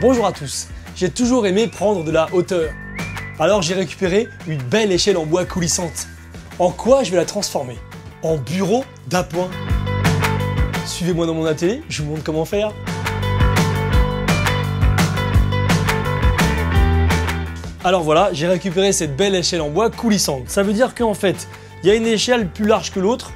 Bonjour à tous, j'ai toujours aimé prendre de la hauteur. Alors j'ai récupéré une belle échelle en bois coulissante. En quoi je vais la transformer? En bureau d'appoint. Suivez-moi dans mon atelier, je vous montre comment faire. Alors voilà, j'ai récupéré cette belle échelle en bois coulissante. Ça veut dire qu'en fait, il y a une échelle plus large que l'autre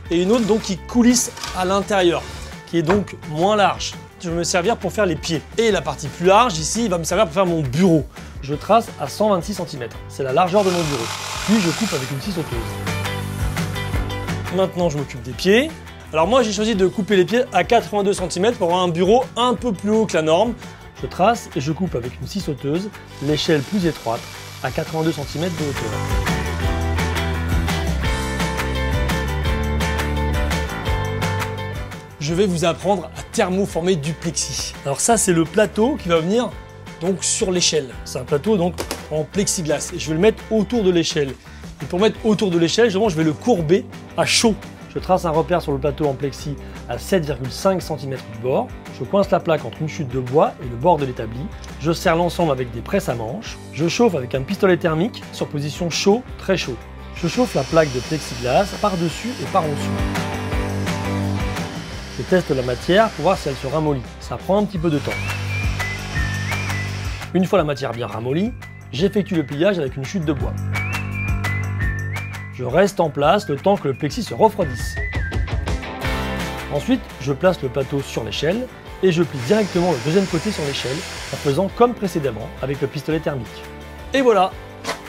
et une autre donc qui coulisse à l'intérieur, qui est donc moins large. Je vais me servir pour faire les pieds. Et la partie plus large ici, il va me servir pour faire mon bureau. Je trace à 126 cm. C'est la largeur de mon bureau. Puis je coupe avec une scie sauteuse. Maintenant, je m'occupe des pieds. Alors moi, j'ai choisi de couper les pieds à 82 cm pour avoir un bureau un peu plus haut que la norme. Je trace et je coupe avec une scie sauteuse l'échelle plus étroite à 82 cm de hauteur. Je vais vous apprendre à thermoformer du plexi. Alors ça, c'est le plateau qui va venir donc sur l'échelle. C'est un plateau donc en plexiglas et je vais le mettre autour de l'échelle. Et pour mettre autour de l'échelle, je vais le courber à chaud. Je trace un repère sur le plateau en plexi à 7,5 cm du bord. Je coince la plaque entre une chute de bois et le bord de l'établi. Je serre l'ensemble avec des presses à manches. Je chauffe avec un pistolet thermique sur position chaud, très chaud. Je chauffe la plaque de plexiglas par-dessus et par-en-dessous. Je teste la matière pour voir si elle se ramollit. Ça prend un petit peu de temps. Une fois la matière bien ramollie, j'effectue le pliage avec une chute de bois. Je reste en place le temps que le plexi se refroidisse. Ensuite, je place le plateau sur l'échelle et je plie directement le deuxième côté sur l'échelle en faisant comme précédemment avec le pistolet thermique. Et voilà,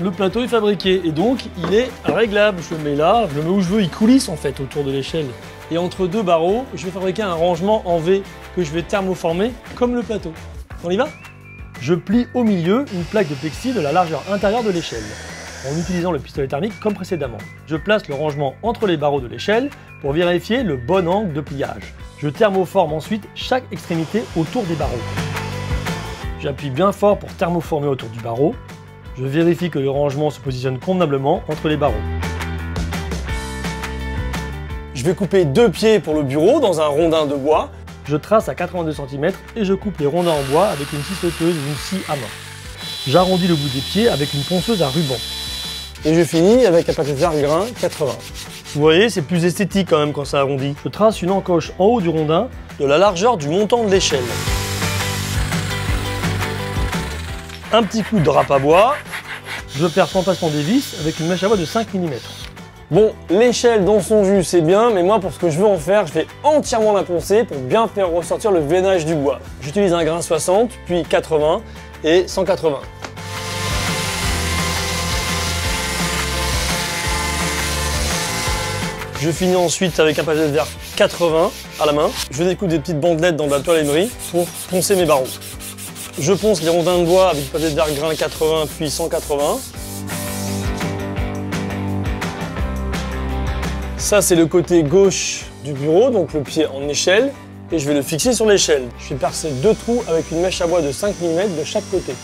le plateau est fabriqué et donc il est réglable. Je le mets là, je le mets où je veux, il coulisse en fait autour de l'échelle. Et entre deux barreaux, je vais fabriquer un rangement en V que je vais thermoformer comme le plateau. On y va? Je plie au milieu une plaque de plexi de la largeur intérieure de l'échelle, en utilisant le pistolet thermique comme précédemment. Je place le rangement entre les barreaux de l'échelle pour vérifier le bon angle de pliage. Je thermoforme ensuite chaque extrémité autour des barreaux. J'appuie bien fort pour thermoformer autour du barreau. Je vérifie que le rangement se positionne convenablement entre les barreaux. Je vais couper deux pieds pour le bureau dans un rondin de bois. Je trace à 82 cm et je coupe les rondins en bois avec une scie sauteuse ou une scie à main. J'arrondis le bout des pieds avec une ponceuse à ruban. Et je finis avec un papier de verre grain 80. Vous voyez, c'est plus esthétique quand même quand ça arrondit. Je trace une encoche en haut du rondin de la largeur du montant de l'échelle. Un petit coup de drap à bois. Je perce sans passement des vis avec une mèche à bois de 5 mm. Bon, l'échelle dans son jus c'est bien, mais moi pour ce que je veux en faire, je vais entièrement la poncer pour bien faire ressortir le veinage du bois. J'utilise un grain 60, puis 80 et 180. Je finis ensuite avec un papier de verre 80 à la main. Je découpe des petites bandelettes dans de la toile émerie pour poncer mes barreaux. Je ponce les rondins de bois avec du papier de verre grain 80 puis 180. Ça, c'est le côté gauche du bureau, donc le pied en échelle, et je vais le fixer sur l'échelle. Je vais percer deux trous avec une mèche à bois de 5 mm de chaque côté.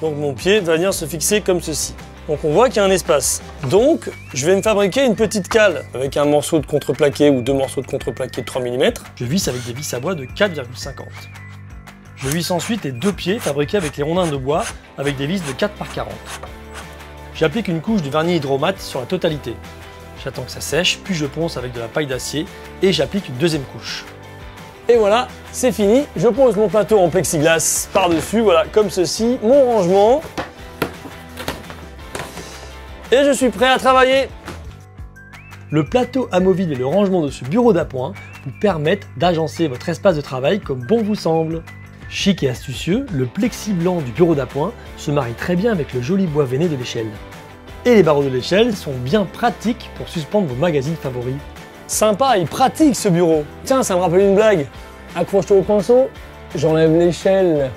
Donc mon pied va venir se fixer comme ceci. Donc on voit qu'il y a un espace. Donc je vais me fabriquer une petite cale avec un morceau de contreplaqué ou deux morceaux de contreplaqué de 3 mm. Je visse avec des vis à bois de 4,50. Je visse ensuite les deux pieds fabriqués avec les rondins de bois avec des vis de 4 par 40. J'applique une couche de vernis hydromate sur la totalité. J'attends que ça sèche, puis je ponce avec de la paille d'acier et j'applique une deuxième couche. Et voilà, c'est fini. Je pose mon plateau en plexiglas par-dessus, voilà, comme ceci, mon rangement. Et je suis prêt à travailler. Le plateau amovible et le rangement de ce bureau d'appoint vous permettent d'agencer votre espace de travail comme bon vous semble. Chic et astucieux, le plexi blanc du bureau d'appoint se marie très bien avec le joli bois veiné de l'échelle. Et les barreaux de l'échelle sont bien pratiques pour suspendre vos magazines favoris. Sympa et pratique ce bureau. Tiens, ça me rappelle une blague. Accroche-toi au pinceau, j'enlève l'échelle.